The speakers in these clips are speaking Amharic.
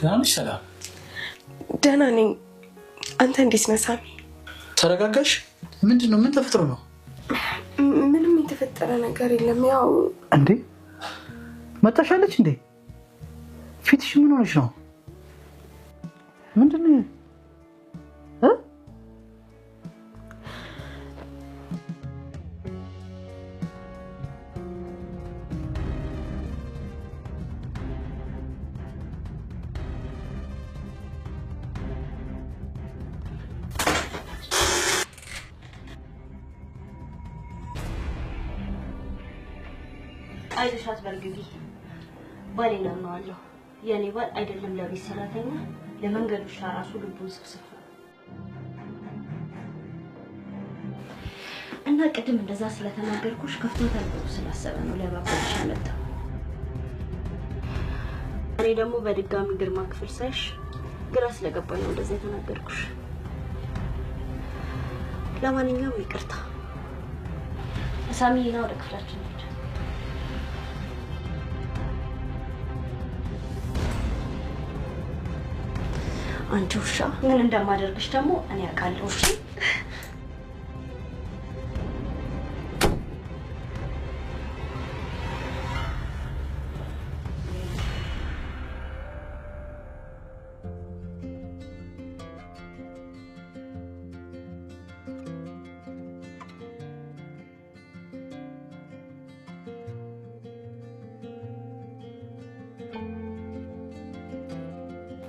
ደህናሽ ሰላም? ደህና ነኝ። አንተ እንዴት ነህ ሳሚ? ተረጋጋሽ? ምንድነው? ምን ተፈጥሮ ነው? ምንም የተፈጠረ ነገር የለም። ያው እንዴ መጣሻለች እንዴ? ፊትሽ ምን ሆነሽ ነው? ምንድነው? አይደሻት በርግጊ ባሌና ነው አለው የኔ ባል አይደለም ለቤት ሰራተኛ ለመንገዱ ሻራሱ ልቡን ስብስብ እና ቅድም እንደዛ ስለተናገርኩሽ ከፍቶታል ብሎ ስላሰበ ነው ለባባልሽ አመጣው። እኔ ደግሞ በድጋሚ ግርማ ክፍል ሳይሽ ግራ ስለገባኝ ነው እንደዛ የተናገርኩሽ። ለማንኛውም ይቅርታ ሳሚና ወደ ክፍላችን ሄደ። አንቺ ውሻ ምን እንደማደርግሽ ደግሞ እኔ አውቃለሁ። እሺ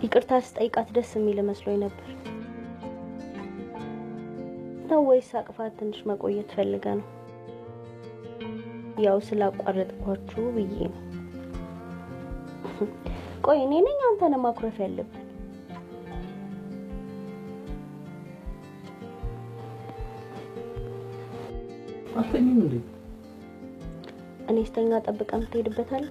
ይቅርታ ስጠይቃት ደስ የሚል መስሎኝ ነበር። ነው ወይስ አቅፋት ትንሽ መቆየት ፈልጋ ነው? ያው ስላቋረጥኳችሁ ብዬ ነው። ቆይ እኔ ነኝ አንተን ማኩረፍ ያለብን? አትተኝም እንዴ? እኔ ስተኛ ጠብቀን ትሄድበታል?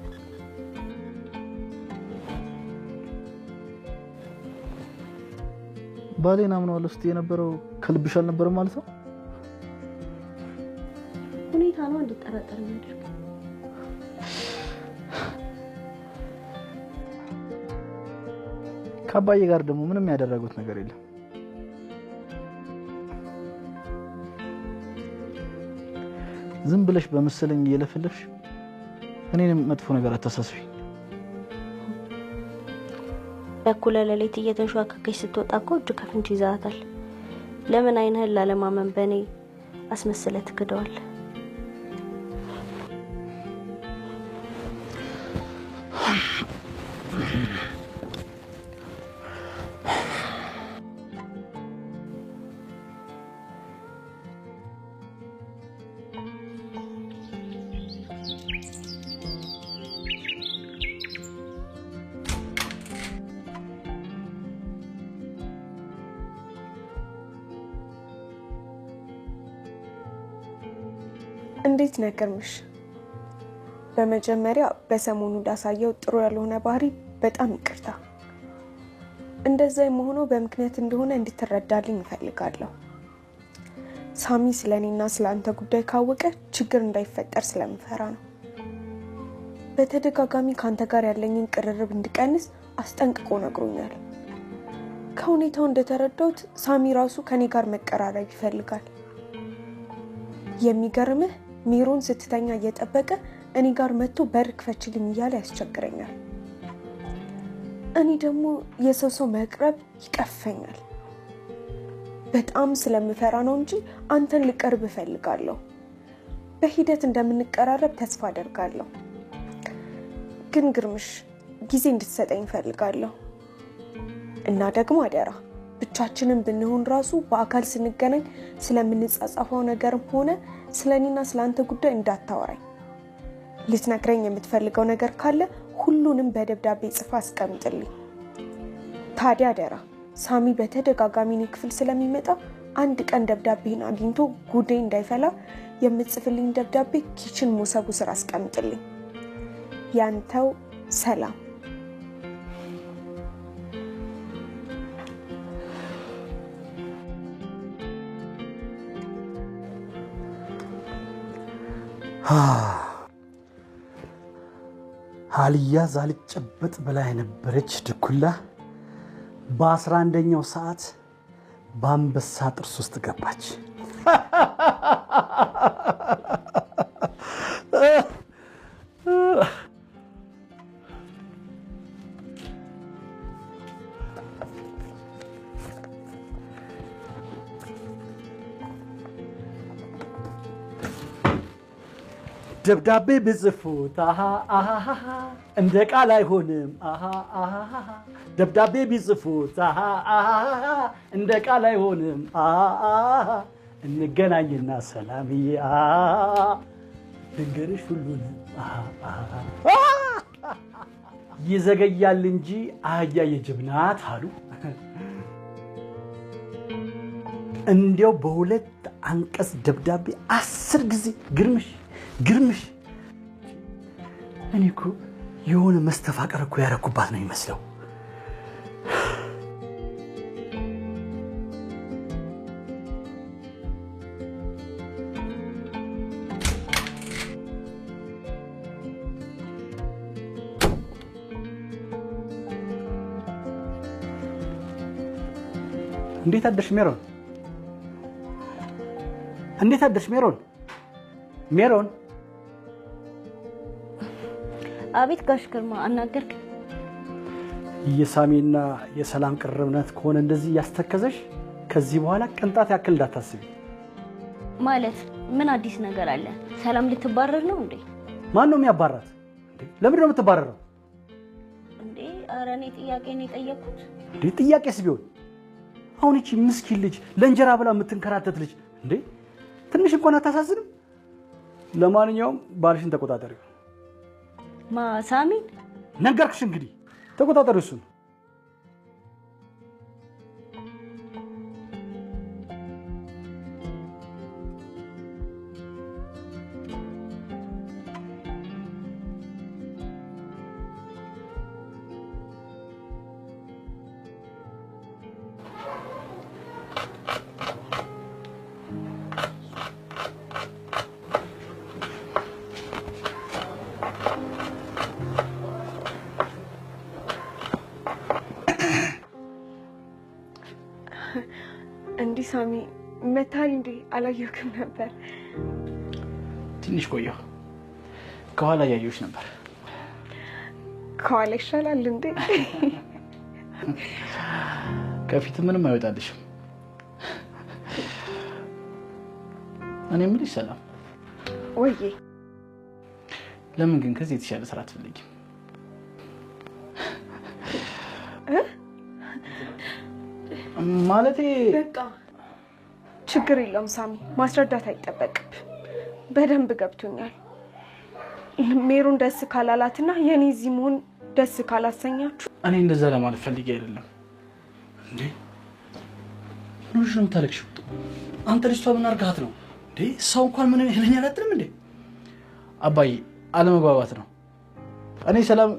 ባሌና ምን ዋለ ውስጥ የነበረው ከልብሽ አልነበረም ማለት ነው? ሁኔታ ነው እንድጠራጠር የሚያደርግ። ከአባዬ ጋር ደግሞ ምንም ያደረጉት ነገር የለም። ዝም ብለሽ በመሰለኝ እየለፈለፍሽ እኔንም መጥፎ ነገር አታሳስቢ። በኩለ ሌሊት እየተንሿከከች ስትወጣ እኮ እጅ ከፍንጅ ይዛታል። ለምን አይንህን ላለማመን በኔ አስመስለህ ትክደዋለህ? እንዴት ነገርምሽ? በመጀመሪያ በሰሞኑ ዳሳየው ጥሩ ያልሆነ ባህሪ በጣም ይቅርታ። እንደዛ የሆነው በምክንያት እንደሆነ እንድትረዳልኝ እፈልጋለሁ። ሳሚ ስለኔና ስላንተ ጉዳይ ካወቀ ችግር እንዳይፈጠር ስለምፈራ ነው። በተደጋጋሚ ካንተ ጋር ያለኝን ቅርርብ እንድቀንስ አስጠንቅቆ ነግሮኛል። ከሁኔታው እንደተረዳሁት ሳሚ ራሱ ከኔ ጋር መቀራረብ ይፈልጋል። የሚገርምህ ሜሮን ስትተኛ እየጠበቀ እኔ ጋር መጥቶ በር ክፈችልኝ እያለ ያስቸግረኛል። እኔ ደግሞ የሰው መቅረብ ይቀፈኛል። በጣም ስለምፈራ ነው እንጂ አንተን ልቀርብ እፈልጋለሁ። በሂደት እንደምንቀራረብ ተስፋ አደርጋለሁ። ግን ግርምሽ ጊዜ እንድትሰጠኝ እፈልጋለሁ። እና ደግሞ አደራ ብቻችንን ብንሆን ራሱ በአካል ስንገናኝ ስለምንጻጻፈው ነገርም ሆነ ስለኔና ስላንተ ጉዳይ እንዳታወራኝ። ልትነግረኝ የምትፈልገው ነገር ካለ ሁሉንም በደብዳቤ ጽፋ አስቀምጥልኝ። ታዲያ አደራ ሳሚ በተደጋጋሚ እኔ ክፍል ስለሚመጣ አንድ ቀን ደብዳቤን አግኝቶ ጉዴ እንዳይፈላ የምትጽፍልኝ ደብዳቤ ኪችን ሞሰቡ ስር አስቀምጥልኝ። ያንተው ሰላም። አልያዝ አልጨበጥ ብላ የነበረች ድኩላ በ11ኛው ሰዓት በአንበሳ ጥርስ ውስጥ ገባች። ደብዳቤ ብጽፉት እንደ ቃል አይሆንም። ደብዳቤ ቢጽፉት እንደ ቃል አይሆንም። እንገናኝና ሰላምዬ ድንገርሽ ሁሉንም ይዘገያል እንጂ አህያ የጅብ ናት አሉ። እንዲያው በሁለት አንቀጽ ደብዳቤ 10 ጊዜ ግርምሽ እኔ እኮ የሆነ መስተፋቀር እኮ ያረኩባት ነው የሚመስለው። እንዴት አደርሽ ሜሮን? እንዴት አደርሽ ሜሮን? ሜሮን አቤት ጋሽ ግርማ አናገርክ? የሳሚና የሰላም ቅርብነት ከሆነ እንደዚህ ያስተከዘሽ ከዚህ በኋላ ቅንጣት ያክል እንዳታስቢ። ማለት ምን አዲስ ነገር አለ? ሰላም ልትባረር ነው እንዴ? ማን ነው የሚያባራት? ለምን ነው የምትባረረው እንዴ? ኧረ እኔ ጥያቄ ነው የጠየኩት። እንዴ ጥያቄስ ቢሆን አሁን እቺ ምስኪን ልጅ ለእንጀራ ብላ የምትንከራተት ልጅ እንዴ ትንሽ እንኳን አታሳዝንም? ለማንኛውም ባልሽን ተቆጣጣሪው። ሳሚን ነገርኩሽ እንግዲህ ተቆጣጣሪው እሱን። እንዲህ ሳሚ መታል እንዴ? አላየሁክም ነበር። ትንሽ ቆየሁ። ከኋላ ያየሁሽ ነበር። ከኋላ ይሻላል እንዴ? ከፊት ምንም አይወጣልሽም። እኔ የምልሽ ሰላም፣ ወይዬ ለምን ግን ከዚህ የተሻለ ስራ አትፈልጊም? ማለቴ በቃ ችግር የለውም ሳሚ፣ ማስረዳት አይጠበቅብ። በደንብ ገብቶኛል። ሜሮን ደስ ካላላትና የኔ እዚህ መሆን ደስ ካላሰኛችሁ እኔ እንደዛ ለማለት ፈልጌ አይደለም። እንዴ ምንሽ ነው የምታለቅሽው? አንተ ልጅቷ ምን አድርጋት ነው እንዴ? ሰው እንኳን ምን ይለኛል አትልም እንዴ? አባዬ አለመግባባት ነው። እኔ ሰላም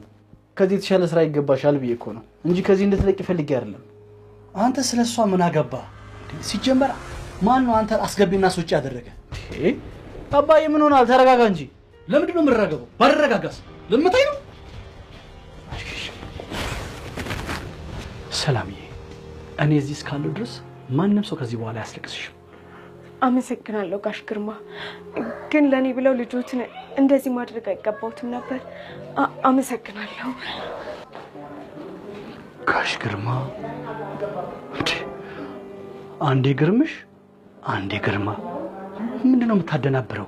ከዚህ የተሻለ ስራ ይገባሻል ብዬ እኮ ነው እንጂ ከዚህ እንድትለቂ ፈልጌ አይደለም። አንተ ስለሷ ምን አገባ? ሲጀመር ማን ነው አንተ አስገቢና ሶጪ ያደረገ? አባዬ ምን ሆናል? ተረጋጋ እንጂ። ለምንድን ነው የምረጋጋው? ባረጋጋስ ለምታይ ነው? ሰላምዬ እኔ እዚህ እስካለሁ ድረስ ማንንም ሰው ከዚህ በኋላ ያስለቅስሽም። አመሰግናለሁ ጋሽ ግርማ፣ ግን ለኔ ብለው ልጆትን እንደዚህ ማድረግ አይገባውትም ነበር። አመሰግናለሁ ጋሽ ግርማ። አንዴ ግርምሽ አንዴ ግርማ፣ ምንድነው የምታደናብረው?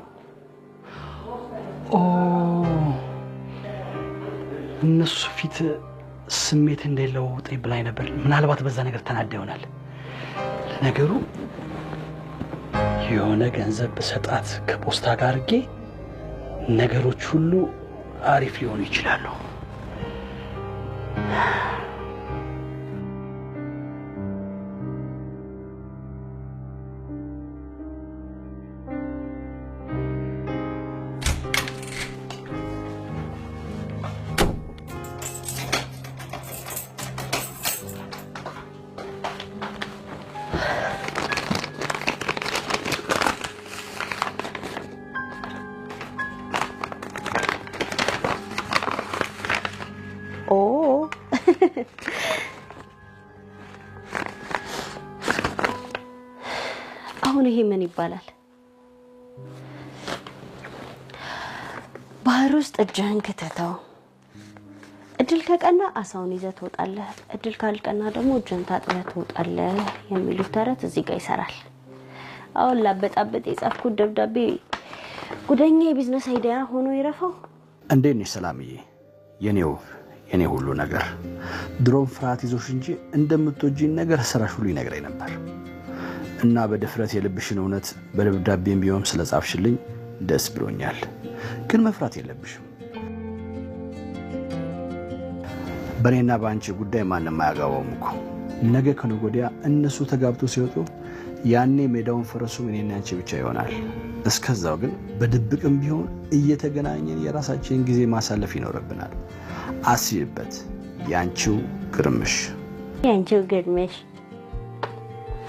እነሱ ፊት ስሜት እንደሌለውጠኝ ብላኝ ነበር። ምናልባት በዛ ነገር ተናዳ ይሆናል። ለነገሩ የሆነ ገንዘብ በሰጣት ከፖስታ ጋር አድርጌ ነገሮች ሁሉ አሪፍ ሊሆኑ ይችላሉ። አሁን ይሄ ምን ይባላል? ባህር ውስጥ እጅህን ከተተው እድል ከቀና አሳውን ይዘህ ትወጣለህ፣ እድል ካልቀና ደግሞ እጅህን ታጥበህ ትወጣለህ የሚሉት ተረት እዚህ ጋር ይሰራል። አሁን ላበጣበጥ የጻፍኩት ደብዳቤ ጉደኛ የቢዝነስ አይዲያ ሆኖ ይረፈው። እንዴት ነሽ ሰላምዬ? የኔ ሁሉ ነገር ድሮም ፍርሃት ይዞሽ እንጂ እንደምትወጂኝ ነገር ስራሽ ሁሉ ይነግረኝ ነበር እና በድፍረት የልብሽን እውነት በደብዳቤም ቢሆን ስለጻፍሽልኝ ደስ ብሎኛል። ግን መፍራት የለብሽም። በኔና ባንቺ ጉዳይ ማንንም አያገባውም እኮ። ነገ ከነገ ወዲያ እነሱ ተጋብቶ ሲወጡ ያኔ ሜዳውን ፈረሱ እኔና አንቺ ብቻ ይሆናል። እስከዛው ግን በድብቅም ቢሆን እየተገናኘን የራሳችንን ጊዜ ማሳለፍ ይኖርብናል። አስይበት። ያንቺው ግርምሽ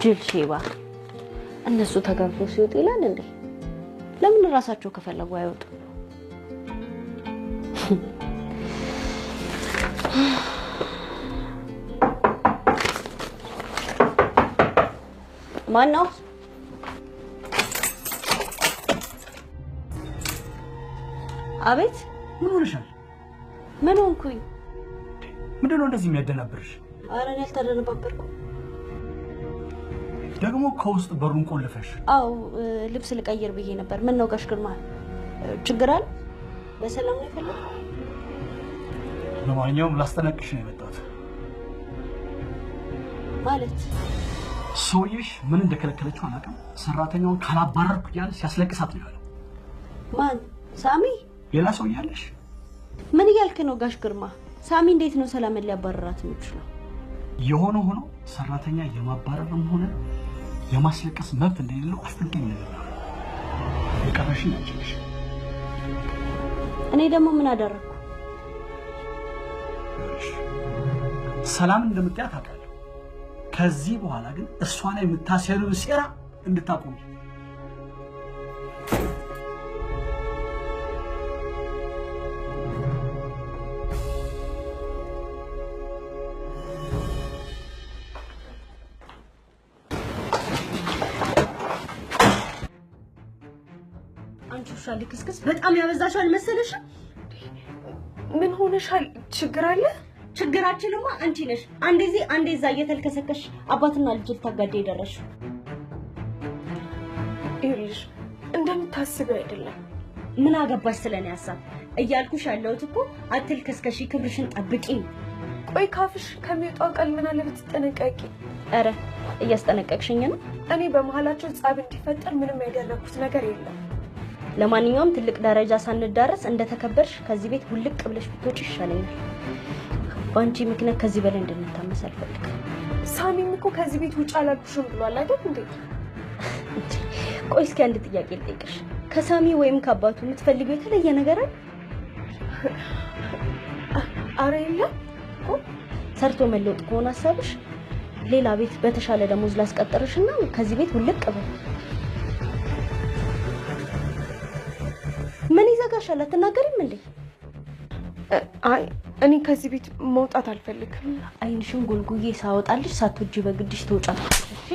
ጅል ሼባ። እነሱ ተጋብቶ ሲወጡ ይላል እንዴ? ለምን ራሳቸው ከፈለጉ አይወጡ? ማን ነው? አቤት። ምን ሆነሻል? ምን ሆንኩኝ? ምንድነው እንደዚህ የሚያደናብርሽ? ኧረ እኔ አልተደነባበርኩም። ደግሞ ከውስጥ በሩን ቆልፈሽ? አዎ ልብስ ልቀይር ብዬ ነበር። ምን ነው ጋሽ ግርማ ችግር አለ? በሰላም ነው የፈለግከው? ለማንኛውም ላስጠነቅቅሽ ነው የመጣሁት። ማለት ሰውዬሽ ምን እንደከለከለችው አላውቅም። ሰራተኛውን ካላባረርኩ እያለ ሲያስለቅሳት ነው ያለው። ማን? ሳሚ? ሌላ ሰው እያለሽ? ምን እያልክ ነው ጋሽ ግርማ? ሳሚ እንዴት ነው ሰላምን ሊያባረራት የሚችለው? የሆነ ሆኖ ሰራተኛ የማባረርም ሆነ የማስለቀስ መብት እንደሌለው አስጠንቅቄ ነበር። የቀረሽ ነጭሽ። እኔ ደግሞ ምን አደረኩ? ሰላም እንደምትያት አውቃለሁ። ከዚህ በኋላ ግን እሷ ላይ የምታሰሩን ሴራ እንድታቆም። አንቺ ሻል ልክስክስ በጣም ያበዛሻል መሰለሽ። ምን ሆነሻል? ችግር አለ? ችግራችንማ አንቺ ነሽ። አንዴ እዛ እየተልከሰከሽ አባትና ልጅ ልታጋዴ ይደረሽ። ይኸውልሽ እንደምታስቢው አይደለም። ምን አገባሽ ስለኔ ሐሳብ? እያልኩሽ ያለሁት እኮ አትልከስከሺ፣ ክብርሽን ጠብቂ። ቆይ ካፍሽ ከሚወጣው ቃል ምን አለ ብትጠነቀቂ። ኧረ እያስጠነቀቅሽኝ ነው። እኔ በመሃላቸው ጻብ እንዲፈጠር ምንም ያደረኩት ነገር የለም። ለማንኛውም ትልቅ ደረጃ ሳንዳረስ እንደተከበርሽ ከዚህ ቤት ውልቅ ብለሽ ብትወጪ ይሻለኛል። ባንቺ ምክንያት ከዚህ በላይ እንድንታመስ አልፈልግም። ሳሚም እኮ ከዚህ ቤት ውጭ አላልኩሽም ብሏል አይደል እንዴ? ቆይ እስኪ አንድ ጥያቄ ልጠይቅሽ። ከሳሚ ወይም ከአባቱ የምትፈልጊው የተለየ ነገር አለ? አረ የለም እኮ። ሰርቶ መለወጥ ከሆነ ሀሳብሽ ሌላ ቤት በተሻለ ደሞዝ ላስቀጥርሽና ከዚህ ቤት ውልቅ በል። ምን ይዘጋሻል? አትናገሪም እንዴ? አይ እኔ ከዚህ ቤት መውጣት አልፈልግም። አይንሽን ጉልጉዬ ሳወጣልሽ ሳትወጂ በግድሽ ትወጫለሽ። እሺ?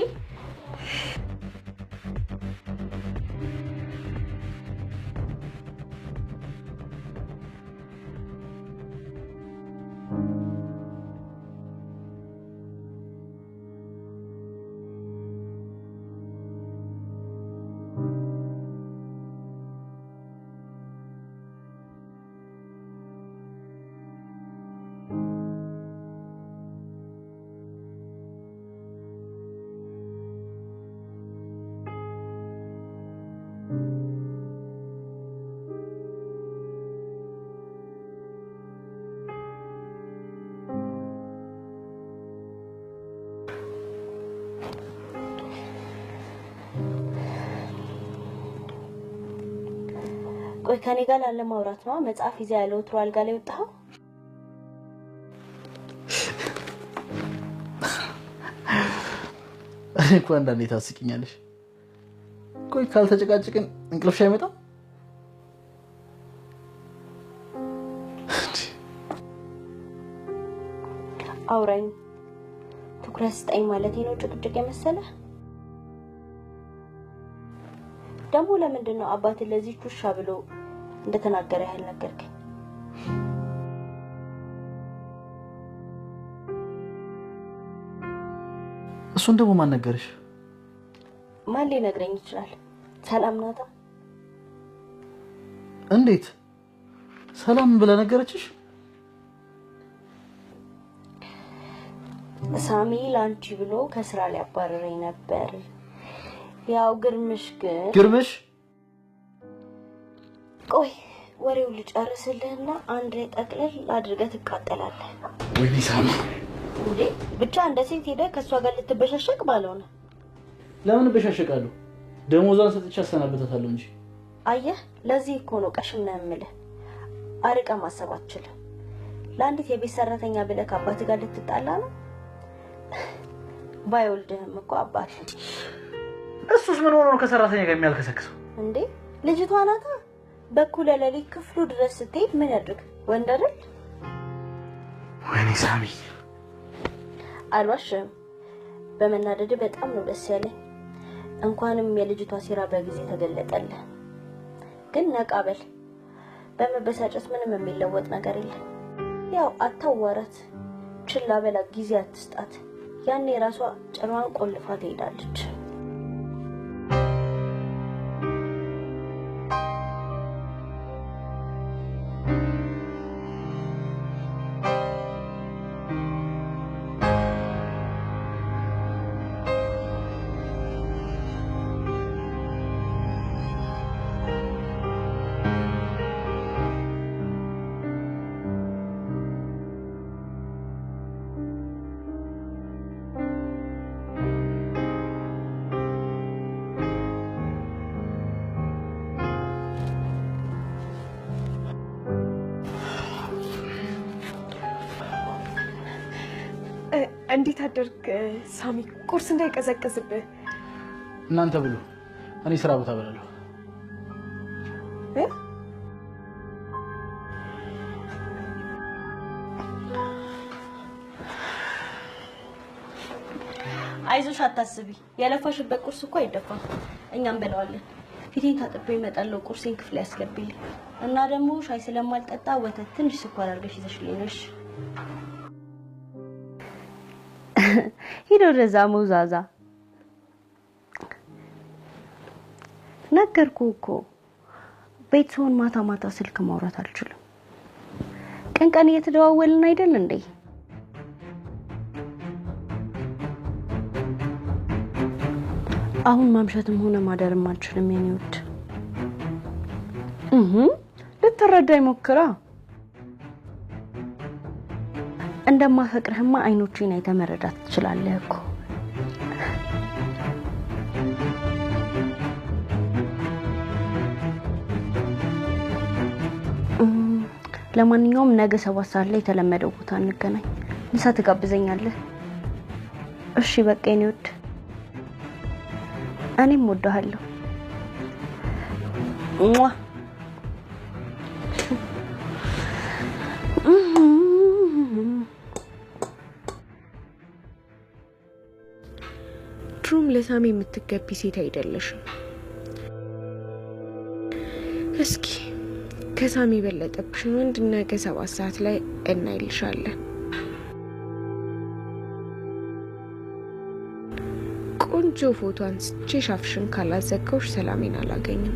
ቆይ ከኔ ጋር ላለ ማውራት ነው መጽሐፍ ይዛ ያለው ትሮ አልጋ ላይ ወጣው። እኮ አንዳንዴ ታስቂኛለሽ። ቆይ ካልተጨቃጨቅን እንቅልፍሽ አይመጣም? አውራኝ ትኩረት ስጠኝ ማለቴ ነው ጭቅጭቅ የመሰለ ደግሞ ለምንድን ነው አባቴ ለዚህ ቹሻ ብሎ እንደተናገረ ያህል ነገርከኝ እሱን ደግሞ ማን ነገርሽ ማን ሊነግረኝ ይችላል ሰላም ናታ እንዴት ሰላም ብለ ነገረችሽ ሳሚ ላንቺ ብሎ ከስራ ላይ አባረረኝ ነበር ያው ግርምሽ ቆይ ወሬው ልጨርስልህና አንድ ላይ ጠቅለል አድርገህ ትቃጠላለህ ወይኔ ሳሚ እንዴ ብቻ እንደ ሴት ሄደ ከሷ ጋር ልትበሻሸቅ ባለውና ለምን በሻሸቃለሁ ደሞዟን ሰጥቼ አሰናበታታለሁ እንጂ አየህ ለዚህ እኮ ነው ቀሽም ነው የምልህ አርቀ ማሰብ አትችልም ለአንዲት የቤት ሰራተኛ ብለህ ከአባት ጋር ልትጣላ ነው ባይወልድህም እኮ አባት እሱስ ምን ሆኖ ነው ከሰራተኛ ጋር የሚያልከሰክሰው እንዴ ልጅቷ ናታ በኩለ ሌሊት ክፍሉ ድረስ ስትሄድ ምን ያድርግ ወንድ አይደል ወይኔ ሳሚ አልዋሽም በመናደድ በጣም ነው ደስ ያለኝ እንኳንም የልጅቷ ሲራ በጊዜ ተገለጠልህ ግን ነቃበል በመበሳጨት ምንም የሚለወጥ ነገር የለም ያው አታዋራት ችላ በላ ጊዜ አትስጣት ያኔ ራሷ ጭራዋን ቆልፋ ትሄዳለች እንዴት አደርክ ሳሚ ቁርስ እንዳይቀዘቅዝብህ እናንተ ብሉ እኔ ስራ ቦታ በላለሁ አይዞሽ አታስቢ ያለፋሽበት ቁርስ እኮ አይደፋም እኛም በለዋለን ፊቴን ታጥቤ እመጣለሁ ቁርሴን ክፍል ያስገቢልኝ እና ደግሞ ሻይ ስለማልጠጣ ወተት ትንሽ ስኳር አድርገሽ ይዘሽልኝ ነሽ ሄዶ ደዛ ሙዛዛ ነገርኩ እኮ ቤትሶን ማታ ማታ ስልክ ማውራት አልችልም ቀን ቀን እየተደዋወልን አይደል እንዴ አሁን ማምሸትም ሆነ ማደርም አልችልም የኔ ውድ ልትረዳኝ ሞክራ እንደማፈቅርህማ አይኖቼን አይተህ መረዳት ትችላለህ እኮ ለማንኛውም ነገ 7 ሰዓት ላይ የተለመደው ቦታ እንገናኝ ምሳ ትጋብዘኛለህ እሺ በቃ የኔ ውድ እኔም ወደሃለሁ ትሩም ለሳሚ የምትገቢ ሴት አይደለሽም እስኪ ከሳሚ በለጠብሽን ወንድ ነገ 7 ሰዓት ላይ እናይልሻለን ቆንጆ ፎቶ አንስቼ ሻፍሽን ካላዘጋውሽ ሰላሜን አላገኝም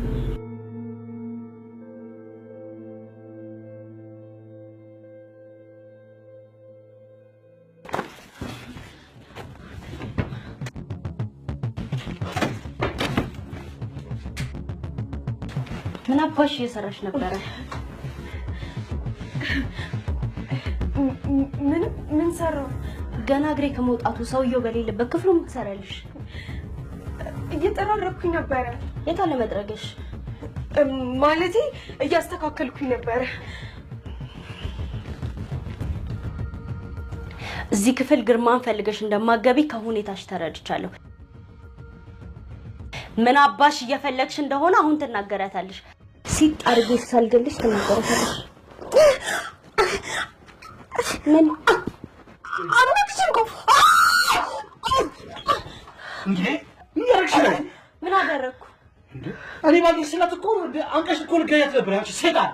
ምን አባሽ እየሰራሽ ነበር ምን ሰራው ገና እግሬ ከመውጣቱ ሰውየው በሌለበት ክፍሉ ምን ትሰራለሽ እየተራረኩኝ ነበር የታለ መድረግሽ ማለቴ እያስተካከልኩኝ ነበር እዚህ ክፍል ግርማን ፈልገሽ እንደማገቢ ከሁኔታሽ ተረድቻለሁ ምን አባሽ እየፈለግሽ እንደሆነ አሁን ትናገራታለሽ ሲጣርግሽ ሳልገልሽ ትናገራታለሽ ምን እንዴ ምን ያደርግሽ ነው? ምን አደረግኩ? እኔ ባንክ ስላት እኮ አንቀሽ እኮ ልገያት ነበር። አንቺ ሴጣን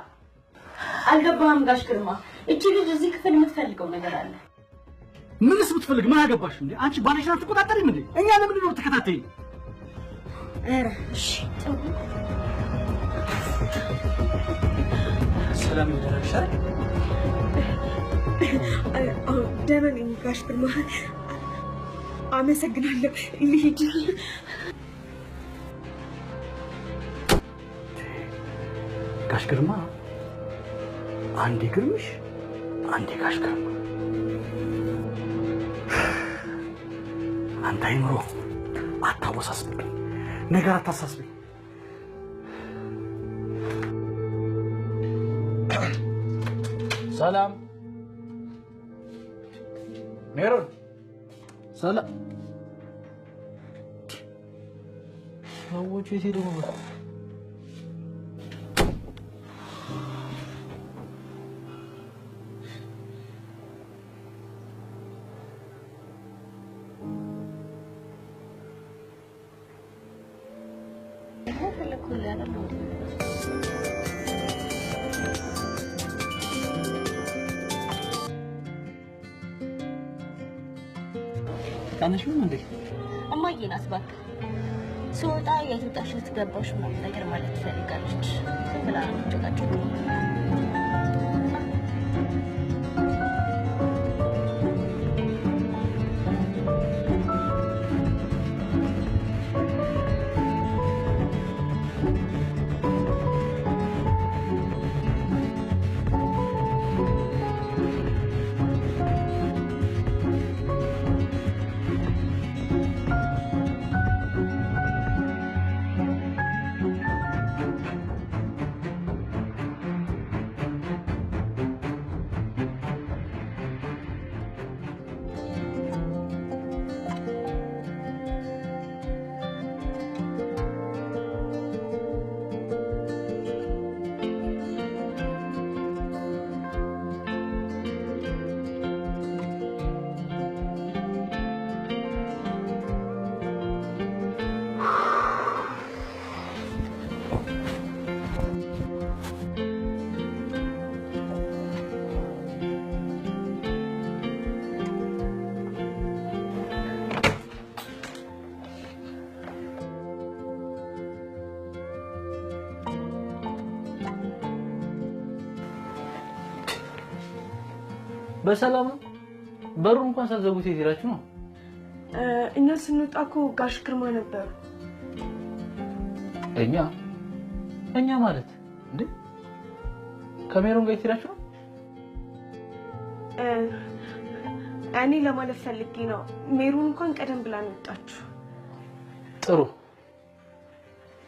አልገባህም ጋሽ ግርማ? እቺ ልጅ እዚህ ክፍል የምትፈልገው ነገር አለ። ምንስ ብትፈልግ ምን አገባሽ እንዴ? አንቺ ባለሽን አትቆጣጠሪም እንዴ? እኛ ለምንድን ነው ተከታተይኝ? ኧረ እሺ ሰላም ይደረግሽ አይደል? ደህና ነኝ ጋሽ ግርማ፣ አመሰግናለሁ። ልሂድ። ጋሽ ግርማ አንዴ ግርምሽ አንዴ ጋሽ ግርማ። አንተ አይምሮ አታወሳስብኝ፣ ነገር አታሳስብኝ። ሰላም ሜሮን፣ ሰላም ሰዎቹ የት ሄደው ነው? ታነሽም እንዴ? እማዬ ናት እባክህ። ስወጣ የት ወጣሽ ትገባሽ ምናምን ነገር ማለት ትፈልጋለች ብላ ነው ጨቃጨቅ። በሰላም ነው? በሩ እንኳን ሳትዘጉት የት ሄዳችሁ ነው? እኛ ስንወጣ እኮ ጋሽ ግርማ ነበሩ። እኛ ማለት እንዴ? ከሜሮን ጋር የት ሄዳችሁ ነው? እኔ ለማለት ፈልጌ ነው። ሜሮን እንኳን ቀደም ብላ ነው የወጣችሁ። ጥሩ።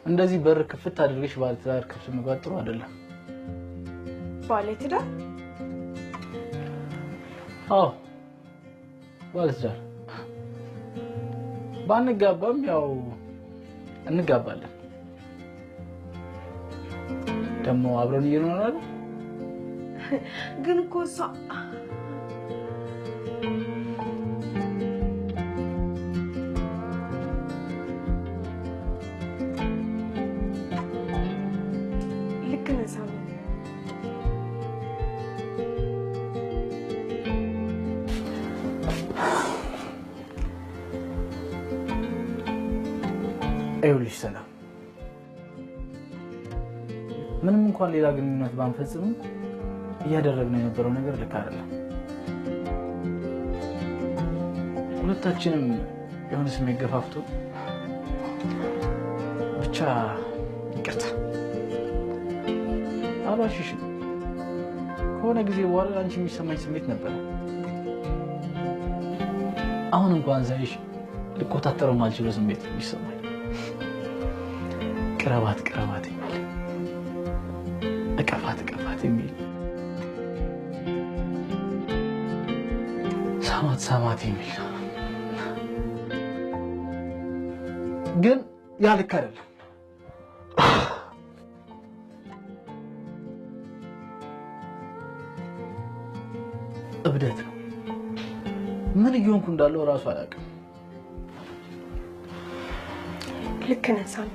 እንደዚህ በር ክፍት አድርገሽ ባለትዳር ክፍል መግባት ጥሩ አይደለም። ባለትዳር? አዎ ባለትዳር። ባንጋባም ያው እንጋባለን። ደግሞ አብረን እየኖርን አይደል? ግን እኮ እሷ ልክ ነህ ሳሚ። ይኸውልሽ ሰላም፣ ምንም እንኳን ሌላ ግንኙነት ባንፈጽምም እያደረግነው የነበረው ነገር ልክ አይደለም። ሁለታችንም የሆነ ስሜት ገፋፍቶ ብቻ ይቅርታ። አልዋሽሽም፣ ከሆነ ጊዜ በኋላ አንቺ የሚሰማኝ ስሜት ነበረ። አሁን እንኳን ሳይሽ ልቆጣጠረው ማልችለው ስሜት የሚሰማኝ ቅረባት ቅረባት የሚል እቀፋት እቀፋት የሚል ሳማት ሳማት የሚል ግን ያ ልክ አይደለም። እብደት ነው። ምን እየሆንኩ እንዳለው ራሱ አላውቅም። ልክ ነህ ሳሚ፣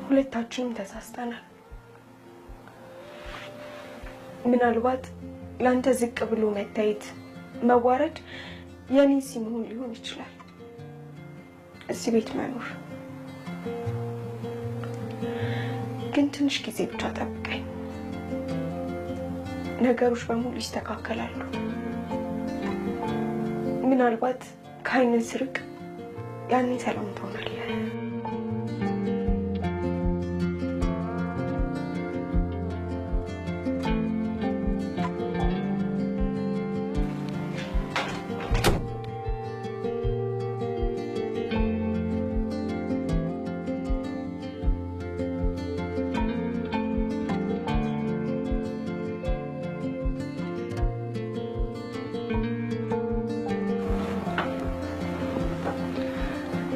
ሁለታችንም ተሳስተናል። ምናልባት ለአንተ ዝቅ ብሎ መታየት መዋረድ የኔ ሲሆን ሊሆን ይችላል እዚህ ቤት መኖር። ግን ትንሽ ጊዜ ብቻ ጠብቀኝ፣ ነገሮች በሙሉ ይስተካከላሉ። ምናልባት ከዓይን ስርቅ ያኔ ሰላም ትሆናለህ።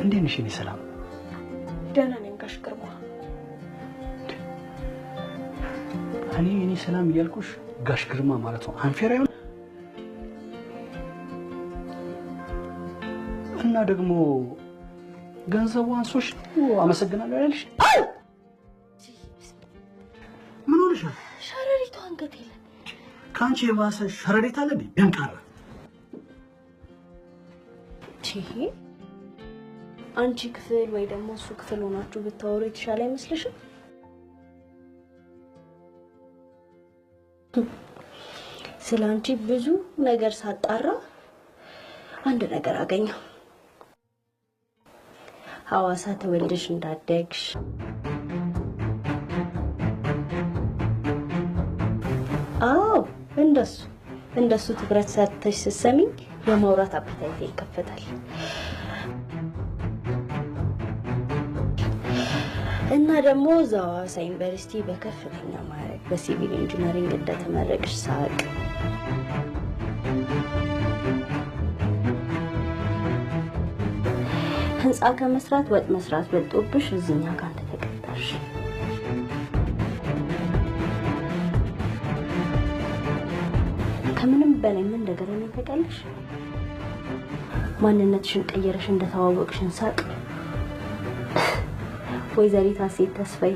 እንዴት ነሽ የኔ ሰላም? ደህና ነኝ ጋሽ ግርማ። እኔ የኔ ሰላም እያልኩሽ ጋሽ ግርማ ማለት ነው አንፌር አይሆን? እና ደግሞ ገንዘቡ አንሶሽ አመሰግናለሁ ያልሽ ምን ሆነሻል? ሸረሪቷ አንገቴ ላይ ካንቺ የባሰ ሸረሪት አለ እንዴ? ያንቃራ አንቺ ክፍል ወይ ደግሞ እሱ ክፍል ሆናችሁ ብታወሩ የተሻለ አይመስልሽም? ስለ አንቺ ብዙ ነገር ሳጣራ አንድ ነገር አገኘው። ሐዋሳ ተወልደሽ እንዳደግሽ፣ አዎ እንደሱ ትኩረት ሰጥተሽ ስትሰሚኝ የማውራት አፕታይቴ ይከፈታል። እና ደግሞ እዛው ሐዋሳ ዩኒቨርሲቲ በከፍተኛ ማዕረግ በሲቪል ኢንጂነሪንግ እንደተመረቅሽ ሳቅ ህንጻ ከመስራት ወጥ መስራት በልጦብሽ እዚህኛ ጋር ተቀጣሽ። ከምንም በላይ ምን እንደገረመኝ ታውቂያለሽ? ማንነትሽን ቀየረሽ እንደተዋወቅሽን ሳቅ ወይዘሪት ሀሴት ተስፋዬ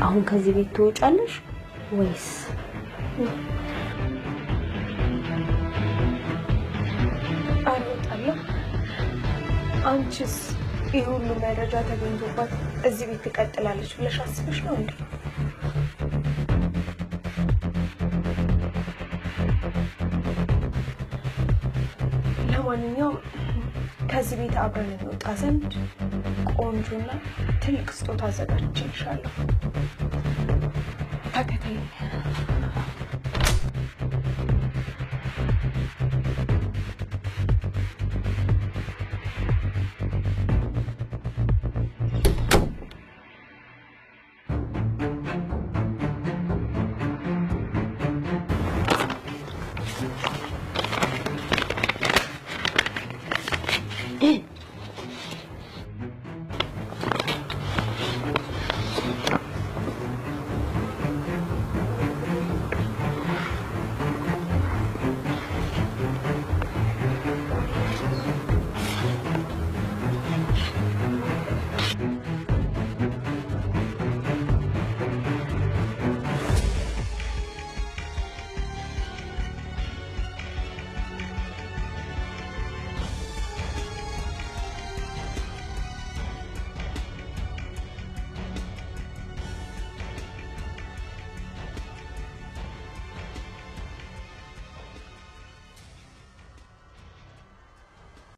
አሁን ከዚህ ቤት ትወጫለሽ ወይስ? አልወጣለሁ። አንቺስ ይህ ሁሉ መረጃ ተገኝቶባት እዚህ ቤት ትቀጥላለች ብለሽ አስበሽ ነው እንዴ? ለማንኛውም ከዚህ ቤት አብረን እንወጣ ዘንድ ቆንጆና ትልቅ ስጦታ አዘጋጅቼልሻለሁ። ተከታተይኝ።